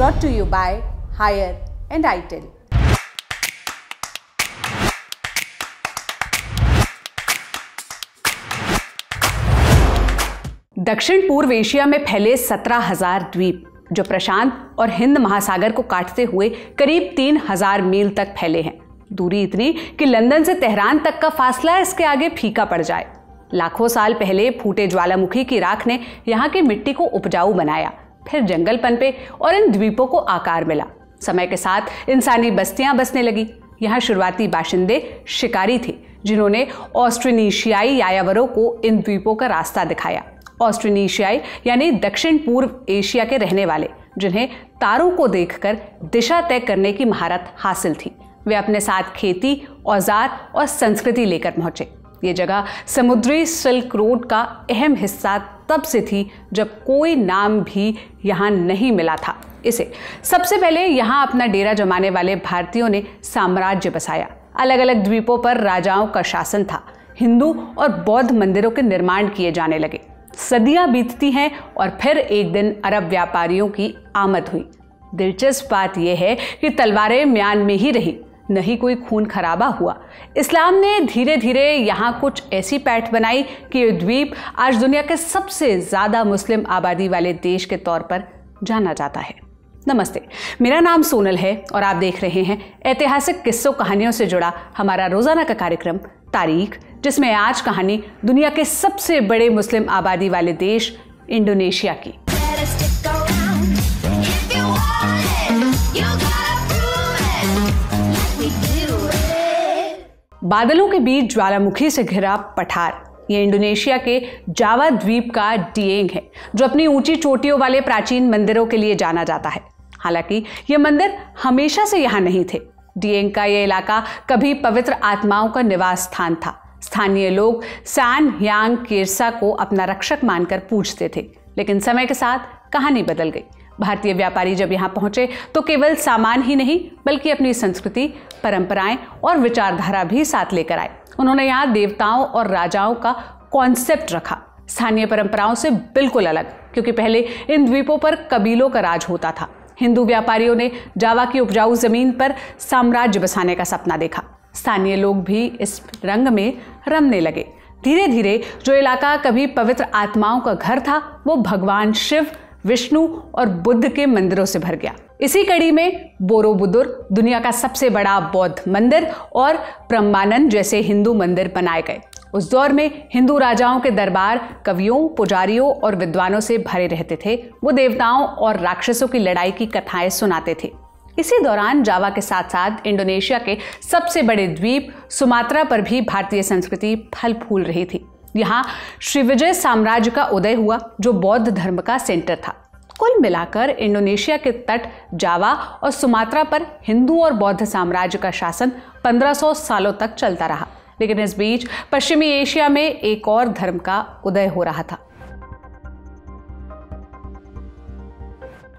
brought to you by Haier and ITIL. दक्षिण पूर्व Asia में फैले 17,000 द्वीप जो प्रशांत और हिंद महासागर को काटते हुए करीब 3,000 मील तक फैले हैं। दूरी इतनी कि लंदन से तेहरान तक का फासला इसके आगे फीका पड़ जाए। लाखों साल पहले फूटे ज्वालामुखी की राख ने यहाँ की मिट्टी को उपजाऊ बनाया, फिर जंगल पनपे और इन द्वीपों को आकार मिला। समय के साथ इंसानी बस्तियां बसने लगी। यहाँ शुरुआती बाशिंदे शिकारी थे जिन्होंने ऑस्ट्रोनेशियाई यायावरों को इन द्वीपों का रास्ता दिखाया। ऑस्ट्रोनेशियाई यानी दक्षिण पूर्व एशिया के रहने वाले, जिन्हें तारों को देखकर दिशा तय करने की महारत हासिल थी। वे अपने साथ खेती, औजार और संस्कृति लेकर पहुंचे। ये जगह समुद्री सिल्क रोड का अहम हिस्सा तब से थी जब कोई नाम भी यहाँ नहीं मिला था इसे। सबसे पहले यहाँ अपना डेरा जमाने वाले भारतीयों ने साम्राज्य बसाया। अलग अलग द्वीपों पर राजाओं का शासन था। हिंदू और बौद्ध मंदिरों के निर्माण किए जाने लगे। सदियां बीतती हैं और फिर एक दिन अरब व्यापारियों की आमद हुई। दिलचस्प बात यह है कि तलवारें म्यान में ही रही, नहीं कोई खून खराबा हुआ। इस्लाम ने धीरे धीरे यहाँ कुछ ऐसी पैठ बनाई कि ये द्वीप आज दुनिया के सबसे ज्यादा मुस्लिम आबादी वाले देश के तौर पर जाना जाता है। नमस्ते, मेरा नाम सोनल है और आप देख रहे हैं ऐतिहासिक किस्सों कहानियों से जुड़ा हमारा रोजाना का कार्यक्रम तारीख, जिसमें आज कहानी दुनिया के सबसे बड़े मुस्लिम आबादी वाले देश इंडोनेशिया की। बादलों के बीच ज्वालामुखी से घिरा पठार ये इंडोनेशिया के जावा द्वीप का डिएंग है, जो अपनी ऊंची चोटियों वाले प्राचीन मंदिरों के लिए जाना जाता है। हालांकि ये मंदिर हमेशा से यहाँ नहीं थे। डिएंग का ये इलाका कभी पवित्र आत्माओं का निवास स्थान था। स्थानीय लोग सान यांग केरसा को अपना रक्षक मानकर पूजते थे, लेकिन समय के साथ कहानी बदल गई। भारतीय व्यापारी जब यहाँ पहुंचे तो केवल सामान ही नहीं बल्कि अपनी संस्कृति, परंपराएं और विचारधारा भी साथ लेकर आए। उन्होंने यहाँ देवताओं और राजाओं का कॉन्सेप्ट रखा, स्थानीय परंपराओं से बिल्कुल अलग, क्योंकि पहले इन द्वीपों पर कबीलों का राज होता था। हिंदू व्यापारियों ने जावा की उपजाऊ जमीन पर साम्राज्य बसाने का सपना देखा। स्थानीय लोग भी इस रंग में रमने लगे। धीरे धीरे जो इलाका कभी पवित्र आत्माओं का घर था, वो भगवान शिव, विष्णु और बुद्ध के मंदिरों से भर गया। इसी कड़ी में बोरोबुदुर, दुनिया का सबसे बड़ा बौद्ध मंदिर, और प्रम्बानन जैसे हिंदू मंदिर बनाए गए। उस दौर में हिंदू राजाओं के दरबार कवियों, पुजारियों और विद्वानों से भरे रहते थे। वो देवताओं और राक्षसों की लड़ाई की कथाएं सुनाते थे। इसी दौरान जावा के साथ साथ इंडोनेशिया के सबसे बड़े द्वीप सुमात्रा पर भी भारतीय संस्कृति फल फूल रही थी। यहाँ श्रीविजय साम्राज्य का उदय हुआ, जो बौद्ध धर्म का सेंटर था। कुल मिलाकर इंडोनेशिया के तट, जावा और सुमात्रा पर हिंदू और बौद्ध साम्राज्य का शासन 1500 सालों तक चलता रहा। लेकिन इस बीच पश्चिमी एशिया में एक और धर्म का उदय हो रहा था।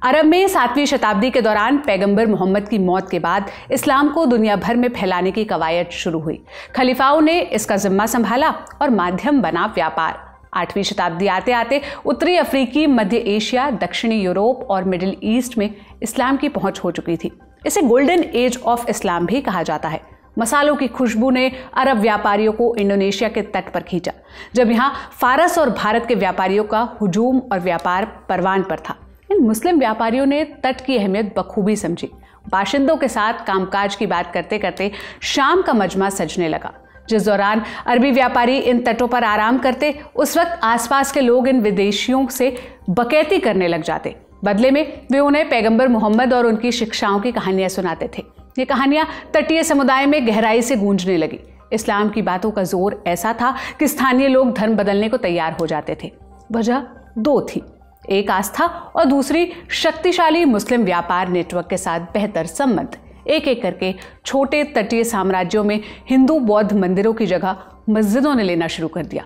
अरब में 7वीं शताब्दी के दौरान पैगंबर मोहम्मद की मौत के बाद इस्लाम को दुनिया भर में फैलाने की कवायद शुरू हुई। खलीफाओं ने इसका जिम्मा संभाला और माध्यम बना व्यापार। 8वीं शताब्दी आते आते उत्तरी अफ्रीकी, मध्य एशिया, दक्षिणी यूरोप और मिडिल ईस्ट में इस्लाम की पहुंच हो चुकी थी। इसे गोल्डन एज ऑफ इस्लाम भी कहा जाता है। मसालों की खुशबू ने अरब व्यापारियों को इंडोनेशिया के तट पर खींचा, जब यहाँ फारस और भारत के व्यापारियों का हुजूम और व्यापार परवान पर था। इन मुस्लिम व्यापारियों ने तट की अहमियत बखूबी समझी। बाशिंदों के साथ कामकाज की बात करते करते शाम का मजमा सजने लगा। जिस दौरान अरबी व्यापारी इन तटों पर आराम करते, उस वक्त आसपास के लोग इन विदेशियों से बकैती करने लग जाते। बदले में वे उन्हें पैगंबर मोहम्मद और उनकी शिक्षाओं की कहानियां सुनाते थे। ये कहानियां तटीय समुदाय में गहराई से गूंजने लगी। इस्लाम की बातों का जोर ऐसा था कि स्थानीय लोग धर्म बदलने को तैयार हो जाते थे। वजह दो थी, एक आस्था और दूसरी शक्तिशाली मुस्लिम व्यापार नेटवर्क के साथ बेहतर संबंध। एक एक करके छोटे तटीय साम्राज्यों में हिंदू बौद्ध मंदिरों की जगह मस्जिदों ने लेना शुरू कर दिया।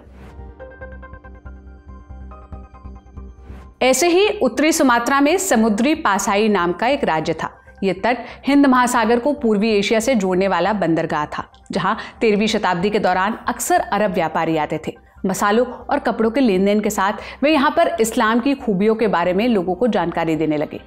ऐसे ही उत्तरी सुमात्रा में समुद्री पासाई नाम का एक राज्य था। यह तट हिंद महासागर को पूर्वी एशिया से जोड़ने वाला बंदरगाह था, जहां 13वीं शताब्दी के दौरान अक्सर अरब व्यापारी आते थे। मसालों और कपड़ों के लेन देन के साथ वे यहाँ पर इस्लाम की खूबियों के बारे में लोगों को जानकारी देने लगे।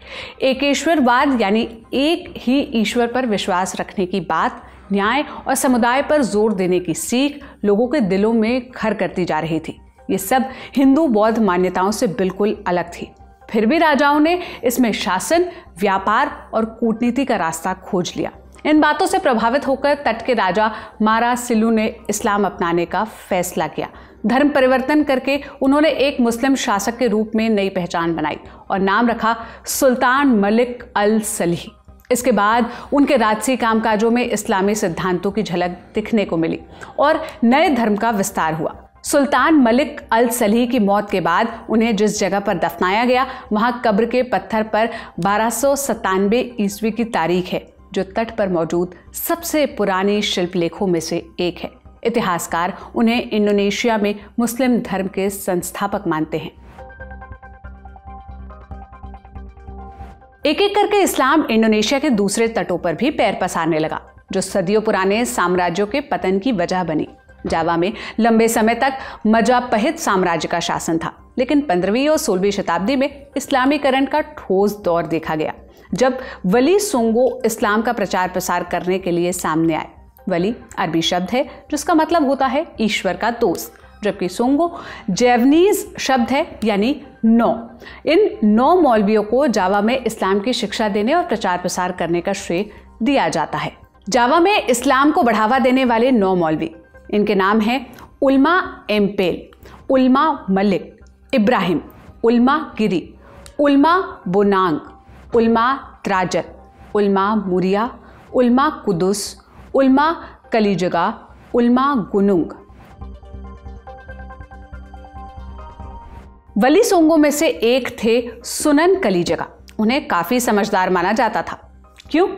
एकेश्वरवाद यानी एक ही ईश्वर पर विश्वास रखने की बात, न्याय और समुदाय पर जोर देने की सीख लोगों के दिलों में घर करती जा रही थी। ये सब हिंदू बौद्ध मान्यताओं से बिल्कुल अलग थी। फिर भी राजाओं ने इसमें शासन, व्यापार और कूटनीति का रास्ता खोज लिया। इन बातों से प्रभावित होकर तट के राजा मारा सिल्लू ने इस्लाम अपनाने का फैसला किया। धर्म परिवर्तन करके उन्होंने एक मुस्लिम शासक के रूप में नई पहचान बनाई और नाम रखा सुल्तान मलिक अल सलीह। इसके बाद उनके राजसी कामकाजों में इस्लामी सिद्धांतों की झलक दिखने को मिली और नए धर्म का विस्तार हुआ। सुल्तान मलिक अल सलीह की मौत के बाद उन्हें जिस जगह पर दफनाया गया, वहां कब्र के पत्थर पर 1297 ईस्वी की तारीख है, जो तट पर मौजूद सबसे पुरानी शिल्पलेखों में से एक है। इतिहासकार उन्हें इंडोनेशिया में मुस्लिम धर्म के संस्थापक मानते हैं। एक एक करके इस्लाम इंडोनेशिया के दूसरे तटों पर भी पैर पसारने लगा, जो सदियों पुराने साम्राज्यों के पतन की वजह बनी। जावा में लंबे समय तक मजापहित साम्राज्य का शासन था, लेकिन 15वीं और 16वीं शताब्दी में इस्लामीकरण का ठोस दौर देखा गया, जब वली सोंगो इस्लाम का प्रचार प्रसार करने के लिए सामने आए। वली अरबी शब्द है जिसका मतलब होता है ईश्वर का दोस्त, जबकि सोंगो जैवनीज शब्द है यानी 9। इन 9 मौलवियों को जावा में इस्लाम की शिक्षा देने और प्रचार प्रसार करने का श्रेय दिया जाता है। जावा में इस्लाम को बढ़ावा देने वाले 9 मौलवी, इनके नाम हैं उल्मा एम्पेल, उल्मा मलिक, इब्राहिम, उल्मा गिरी, उल्मा बोनांग, उल्मा त्राजत, उल्मा मुरिया, उल्मा कुदुस, उल्मा कलीजगा, उल्मा गुनुंग। वली सोंगो में से एक थे सुनन कलीजगा। उन्हें काफी समझदार माना जाता था। क्यों?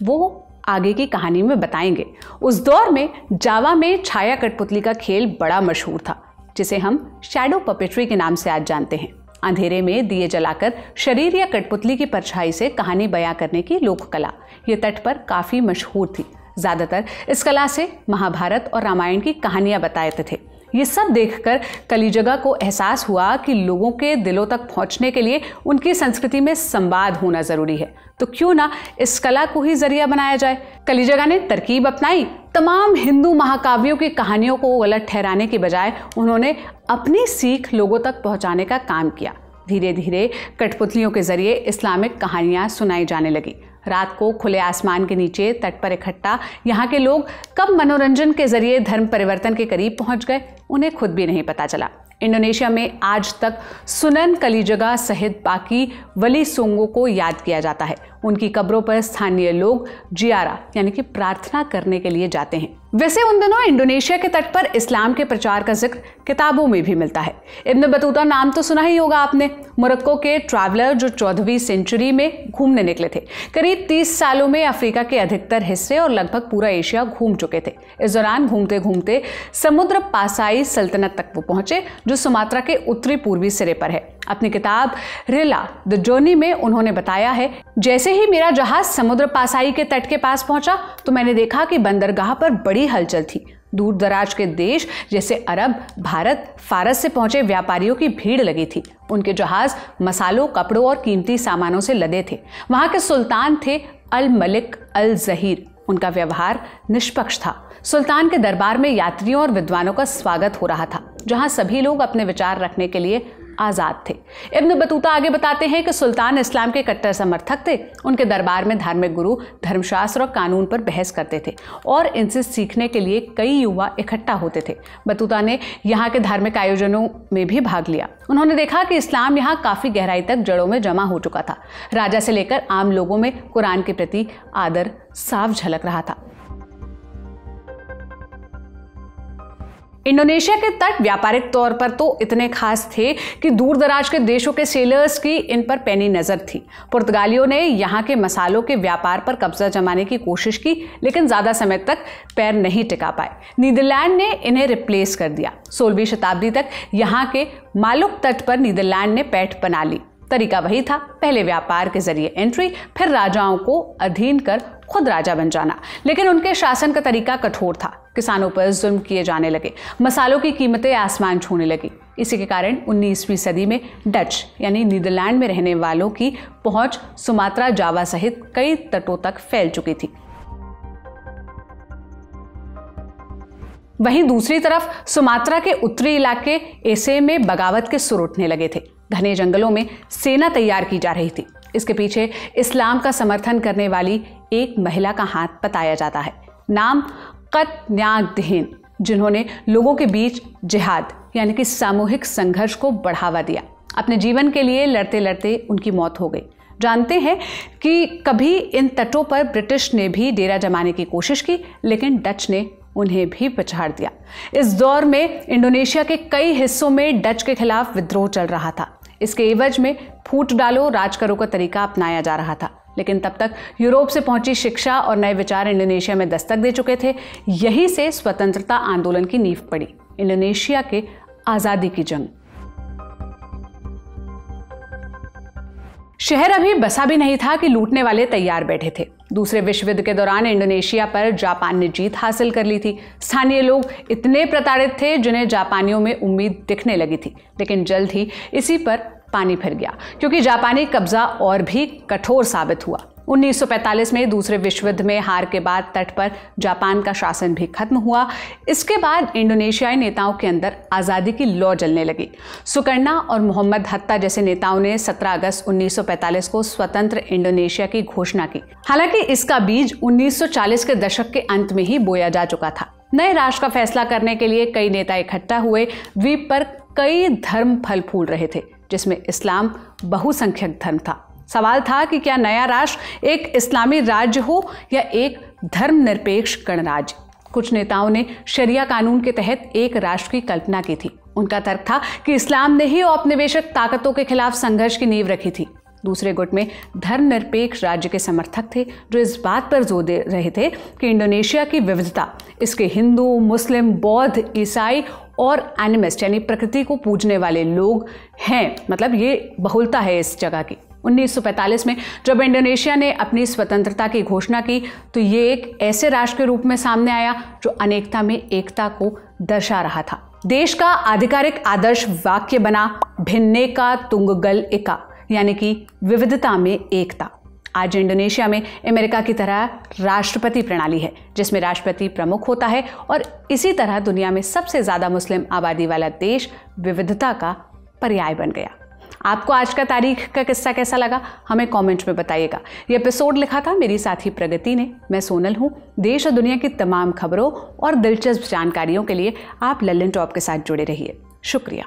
वो आगे की कहानी में बताएंगे। उस दौर में जावा में छाया कठपुतली का खेल बड़ा मशहूर था, जिसे हम शैडो पपेट्री के नाम से आज जानते हैं। अंधेरे में दिए जलाकर शरीर या कठपुतली की परछाई से कहानी बयां करने की लोक कला ये तट पर काफी मशहूर थी। ज्यादातर इस कला से महाभारत और रामायण की कहानियां बताते थे। ये सब देखकर कलीजगा को एहसास हुआ कि लोगों के दिलों तक पहुंचने के लिए उनकी संस्कृति में संवाद होना जरूरी है, तो क्यों ना इस कला को ही जरिया बनाया जाए। कलीजगा ने तरकीब अपनाई। तमाम हिंदू महाकाव्यों की कहानियों को गलत ठहराने की बजाय उन्होंने अपनी सीख लोगों तक पहुंचाने का काम किया। धीरे धीरे कठपुतलियों के जरिए इस्लामिक कहानियां सुनाई जाने लगी। रात को खुले आसमान के नीचे तट पर इकट्ठा यहाँ के लोग कब मनोरंजन के जरिए धर्म परिवर्तन के करीब पहुंच गए, उन्हें खुद भी नहीं पता चला। इंडोनेशिया में आज तक सुनन कलीजगा सहित बाकी वली सोंगो को याद किया जाता है। उनकी कब्रों पर स्थानीय लोग जियारा यानी कि प्रार्थना करने के लिए जाते हैं। वैसे उन दिनों इंडोनेशिया के तट पर इस्लाम के प्रचार का जिक्र किताबों में भी मिलता है। इब्न बतूता नाम तो सुना ही होगा आपने, मोरक्को के ट्रैवलर जो 14वीं सेंचुरी में घूमने निकले थे। करीब 30 सालों में अफ्रीका के अधिकतर हिस्से और लगभग पूरा एशिया घूम चुके थे। इस दौरान घूमते घूमते समुद्र पासाई सल्तनत तक वो पहुंचे, जो सुमात्रा के उत्तरी पूर्वी सिरे पर है। अपनी किताब रिला द जर्नी में उन्होंने बताया है, जैसे ही मेरा जहाज समुद्र पासाई के तट के पास पहुंचा तो मैंने देखा कि बंदरगाह पर बड़ी हलचल थी। दूर दराज के देश जैसे अरब, भारत, फारस से पहुंचे व्यापारियों की भीड़ लगी थी। उनके जहाज मसालों, कपड़ों और कीमती सामानों से लदे थे। वहां के सुल्तान थे अल मलिक अल जहीर। उनका व्यवहार निष्पक्ष था। सुल्तान के दरबार में यात्रियों और विद्वानों का स्वागत हो रहा था, जहां सभी लोग अपने विचार रखने के लिए आजाद थे। इब्न बतूता आगे बताते हैं कि सुल्तान इस्लाम के कट्टर समर्थक थे। उनके दरबार में धार्मिक गुरु धर्मशास्त्र और कानून पर बहस करते थे और इनसे सीखने के लिए कई युवा इकट्ठा होते थे। बतूता ने यहाँ के धार्मिक आयोजनों में भी भाग लिया। उन्होंने देखा कि इस्लाम यहाँ काफी गहराई तक जड़ों में जमा हो चुका था। राजा से लेकर आम लोगों में कुरान के प्रति आदर साफ झलक रहा था। इंडोनेशिया के तट व्यापारिक तौर पर तो इतने खास थे कि दूर दराज के देशों के सेलर्स की इन पर पैनी नजर थी। पुर्तगालियों ने यहाँ के मसालों के व्यापार पर कब्जा जमाने की कोशिश की, लेकिन ज्यादा समय तक पैर नहीं टिका पाए। नीदरलैंड ने इन्हें रिप्लेस कर दिया। 16वीं शताब्दी तक यहाँ के मालुक तट पर नीदरलैंड ने पैठ बना ली। तरीका वही था, पहले व्यापार के जरिए एंट्री, फिर राजाओं को अधीन कर खुद राजा बन जाना। लेकिन उनके शासन का तरीका कठोर था, किसानों पर जुल्म किए जाने लगे, मसालों की कीमतें आसमान छूने लगी। इसी के कारण 19वीं सदी में डच यानी नीदरलैंड में रहने वालों की पहुंच सुमात्रा, जावा सहित कई तटों तक फैल चुकी थी। वहीं दूसरी तरफ सुमात्रा के उत्तरी इलाके एसे में बगावत के सुर उठने लगे थे। घने जंगलों में सेना तैयार की जा रही थी। इसके पीछे इस्लाम का समर्थन करने वाली एक महिला का हाथ बताया जाता है, नाम कत न्याग दहीन, जिन्होंने लोगों के बीच जिहाद यानी कि सामूहिक संघर्ष को बढ़ावा दिया। अपने जीवन के लिए लड़ते लड़ते उनकी मौत हो गई। जानते हैं कि कभी इन तटों पर ब्रिटिश ने भी डेरा जमाने की कोशिश की, लेकिन डच ने उन्हें भी पछाड़ दिया। इस दौर में इंडोनेशिया के कई हिस्सों में डच के खिलाफ विद्रोह चल रहा था। इसके एवज में फूट डालो राज करो का तरीका अपनाया जा रहा था। लेकिन तब तक यूरोप से पहुंची शिक्षा और नए विचार इंडोनेशिया में दस्तक दे चुके थे। यहीं से स्वतंत्रता आंदोलन की नींव पड़ी, इंडोनेशिया के आजादी की जंग। शहर अभी बसा भी नहीं था कि लूटने वाले तैयार बैठे थे। दूसरे विश्व युद्ध के दौरान इंडोनेशिया पर जापान ने जीत हासिल कर ली थी। स्थानीय लोग इतने प्रताड़ित थे जिन्हें जापानियों में उम्मीद दिखने लगी थी। लेकिन जल्द ही इसी पर पानी फिर गया, क्योंकि जापानी कब्जा और भी कठोर साबित हुआ। 1945 में दूसरे विश्व युद्ध में हार के बाद तट पर जापान का शासन भी खत्म हुआ। इसके बाद इंडोनेशियाई नेताओं के अंदर आज़ादी की लौ जलने लगी। सुकर्णा और मोहम्मद हत्ता जैसे नेताओं ने 17 अगस्त 1945 को स्वतंत्र इंडोनेशिया की घोषणा की। हालांकि इसका बीज 1940 के दशक के अंत में ही बोया जा चुका था। नए राष्ट्र का फैसला करने के लिए कई नेता इकट्ठा हुए। द्वीप पर कई धर्म फल फूल रहे थे, जिसमें इस्लाम बहुसंख्यक धर्म था। सवाल था कि क्या नया राष्ट्र एक इस्लामी राज्य हो या एक धर्मनिरपेक्ष गणराज्य। कुछ नेताओं ने शरिया कानून के तहत एक राष्ट्र की कल्पना की थी। उनका तर्क था कि इस्लाम ने ही औपनिवेशिक ताकतों के खिलाफ संघर्ष की नींव रखी थी। दूसरे गुट में धर्मनिरपेक्ष राज्य के समर्थक थे, जो इस बात पर जोर दे रहे थे कि इंडोनेशिया की विविधता, इसके हिंदू, मुस्लिम, बौद्ध, ईसाई और एनिमिस्ट यानी प्रकृति को पूजने वाले लोग हैं, मतलब ये बहुलता है इस जगह की। 1945 में जब इंडोनेशिया ने अपनी स्वतंत्रता की घोषणा की, तो ये एक ऐसे राष्ट्र के रूप में सामने आया जो अनेकता में एकता को दर्शा रहा था। देश का आधिकारिक आदर्श वाक्य बना भिन्नेका तुंगगल एका, यानी कि विविधता में एकता। आज इंडोनेशिया में अमेरिका की तरह राष्ट्रपति प्रणाली है, जिसमें राष्ट्रपति प्रमुख होता है, और इसी तरह दुनिया में सबसे ज्यादा मुस्लिम आबादी वाला देश विविधता का पर्याय बन गया। आपको आज का तारीख का किस्सा कैसा लगा, हमें कमेंट में बताइएगा। ये एपिसोड लिखा था मेरी साथी प्रगति ने। मैं सोनल हूँ। देश और दुनिया की तमाम खबरों और दिलचस्प जानकारियों के लिए आप लल्लन टॉप के साथ जुड़े रहिए। शुक्रिया।